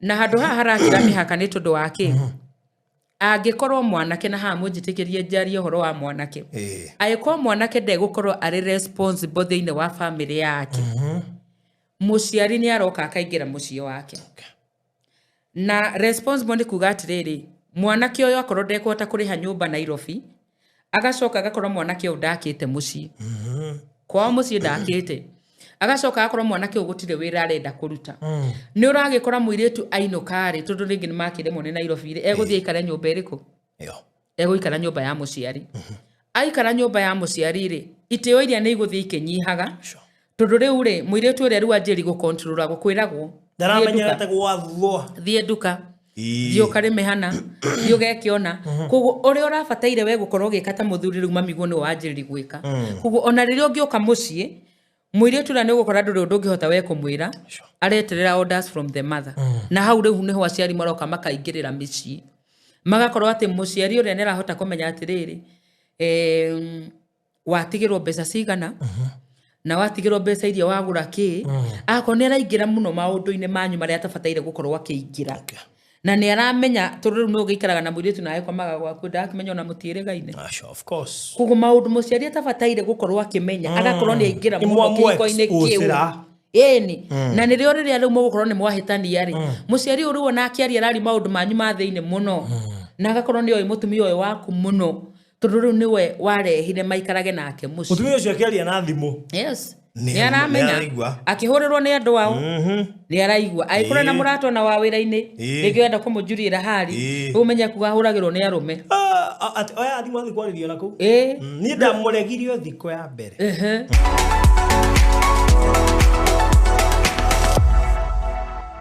na handu haha harakira mihaka ni tondu wake angikorwo mwanake na ha munjitikirie njari horo wa mwanake agĩkorwo mwanake ndegũkorwo arĩ responsible thĩinĩ wa family yake mũciari nĩ aroka akaingĩra mũciĩ wake na responsible nĩ kuga atĩrĩrĩ mwanake ũyũ akorwo ndekũhota kũrĩha nyũmba Nairobi agacoka agakorwo mwanake ũyũ ndakĩte mũciĩ kwao mũciĩ ndakĩte agacoka akorwo mwanake ũyũ gũtirĩ wĩra arenda kũruta nĩ ũragĩkora mũirĩtu ainũkarĩ tondũ rĩngĩ nĩ makĩremwo nĩ Nairobi egũthiĩ aikare nyũmba ĩrĩkũ egũikara nyũmba ya mũciari aikara nyũmba ya mũciari rĩ itĩo iria nĩ igũthiĩ ikĩnyihaga tondũ rĩu rĩ mũirĩtu ũrĩa rĩu anjĩri gũkontrolwa gũkwĩragwo ndaramenyerete gwathwo thiĩ nduka thiĩ ũkarĩme hana thiĩ ũgekĩona koguo ũrĩa ũrabataire we gũkorwo ũgĩka ta mũthuri rĩu mamiguo nĩ wanjĩrĩri gwĩka koguo ona rĩrĩa ũngĩũka mũciĩ mũirĩtu ũrĩa nĩ ũgũkora ndũrĩ ũndũ ũngĩhota we kũmwĩra areterera orders from the mother na hau rĩu nĩho aciari maroka makaingĩrĩra mĩciĩ magakorwo atĩ mũciari ũrĩa nĩ arahota kũmenya atĩrĩrĩ watigĩrwo mbeca cigana na watigĩrwo mbeca iria wagũra kĩ akorwo nĩ araingĩra mũno maũndũ-inĩ manyu marĩa atabataire gũkorwo akĩingĩra na nĩ aramenya tondũ rĩu nĩ ũgĩikaraga na mũirĩtu nawe kwamaga gwaku ndakĩmenya ona mũtiĩrĩgaine of course koguo maũndũ mũciari atabataire gũkorwo akĩmenya agakorwo nĩ aingĩra mũno kĩhiko-inĩ kĩu ĩni na nĩrĩo rĩrĩa rĩu mũgũkorwo nĩ mwahĩtania rĩ mũciari ũyũ rĩu ona akĩaria arari maũndũ manyu ma thĩinĩ mũno na agakorwo nĩ oĩ mũtumia ũyũ waku mũno tondũ rĩu nĩwe warehire maikarage nake mũciĩ mũtumia ũcio akĩaria na thimũ yes nĩ aramenya akĩhũrĩrwo nĩ andũ ao nĩ araigua agĩkorwo na mũrata na wa wĩra-inĩ rĩngĩ wenda kũmũnjurĩra hari rĩu menya kuga ahũragĩrwo nĩ arũme oya thimũ athiĩ kwarĩrio nakũu niĩ ndamũregirio thikũ ya mbere